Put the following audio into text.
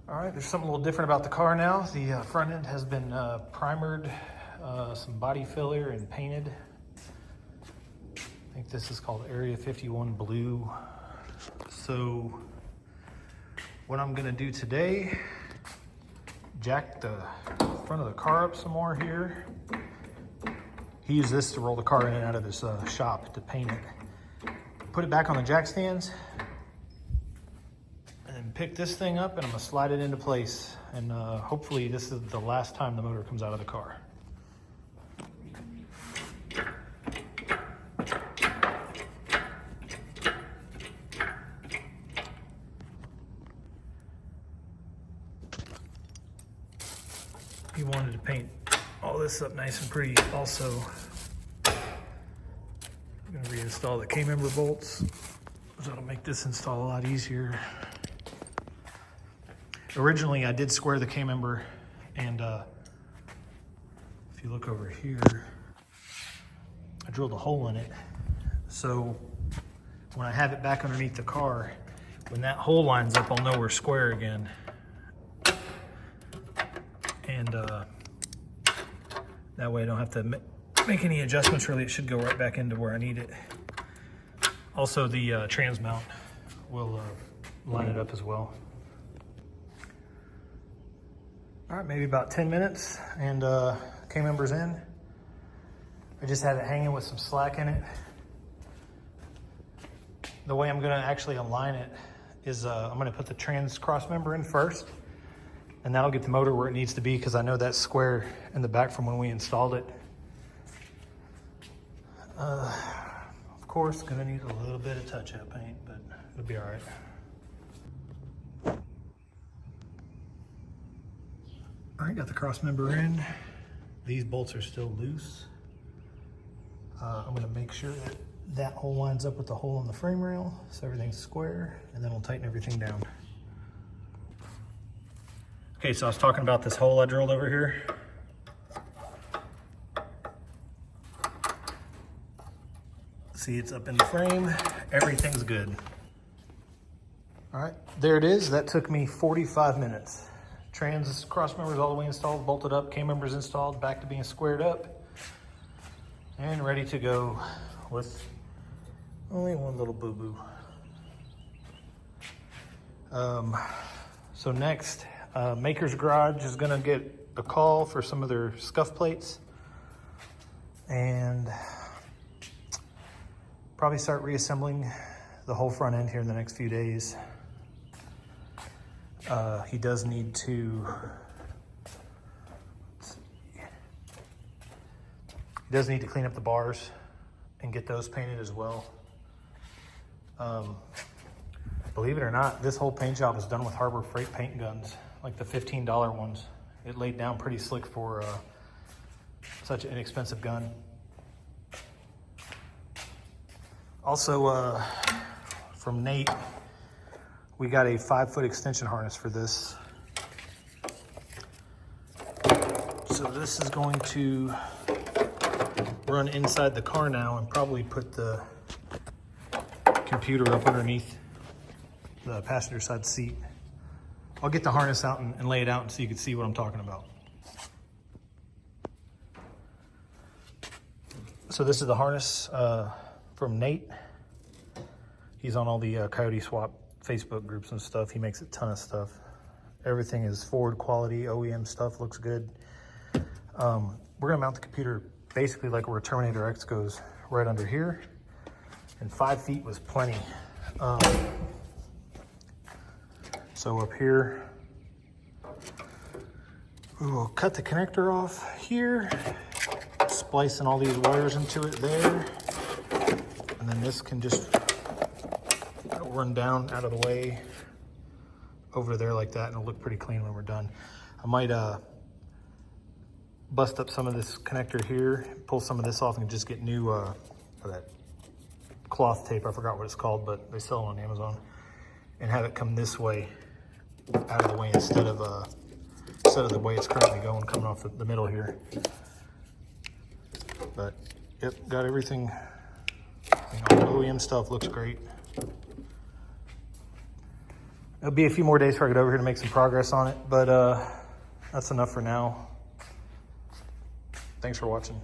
All right, there's something a little different about the car now. The front end has been primered, some body filler and painted. I think this is called Area 51 Blue. So what I'm gonna do today, jack the front of the car up some more here. He used this to roll the car in and out of his shop to paint it. Put it back on the jack stands, and pick this thing up, and I'm gonna slide it into place. And hopefully this is the last time the motor comes out of the car. He wanted to paint all this up nice and pretty. Also, I'm gonna reinstall the K-member bolts, so that'll make this install a lot easier. Originally, I did square the K-member, and if you look over here, I drilled a hole in it. So when I have it back underneath the car, when that hole lines up, I'll know we're square again. And that way I don't have to make any adjustments really. It should go right back into where I need it. Also, the trans mount will line it up as well. All right, maybe about 10 minutes and K-member's in. I just had it hanging with some slack in it. The way I'm gonna actually align it is I'm gonna put the trans cross member in first, and that'll get the motor where it needs to be, because I know that's square in the back from when we installed it. Of course, gonna need a little bit of touch-up paint, but it'll be all right. All right, got the cross member in. These bolts are still loose. I'm gonna make sure that that hole lines up with the hole in the frame rail, so everything's square, and then we'll tighten everything down. Okay, so I was talking about this hole I drilled over here. See, it's up in the frame. Everything's good. All right, there it is. That took me 45 minutes. Trans cross members all the way installed, bolted up, K-members installed, back to being squared up, and ready to go with only one little boo-boo. So next, Maker's Garage is gonna get a call for some of their scuff plates, and probably start reassembling the whole front end here in the next few days. He does need to, clean up the bars and get those painted as well. Believe it or not, this whole paint job is done with Harbor Freight paint guns, like the $15 ones. It laid down pretty slick for such an inexpensive gun. Also, from Nate, we got a 5-foot extension harness for this. So this is going to run inside the car now, and probably put the computer up underneath the passenger side seat. I'll get the harness out and lay it out so you can see what I'm talking about. So this is the harness from Nate. He's on all the Coyote Swap Facebook groups and stuff. He makes a ton of stuff. Everything is Ford quality, OEM stuff, looks good. We're gonna mount the computer basically like where Terminator X goes, right under here. And 5 feet was plenty. So up here, we will cut the connector off here, splicing all these wires into it there. And then this can just run down out of the way over there like that, and it'll look pretty clean when we're done. I might bust up some of this connector here, pull some of this off, and just get new that cloth tape. I forgot what it's called, but they sell it on Amazon, and have it come this way out of the way instead of the way it's currently going, coming off the middle here. But yep, got everything. You know, OEM stuff looks great. It'll be a few more days before I get over here to make some progress on it, but that's enough for now. Thanks for watching.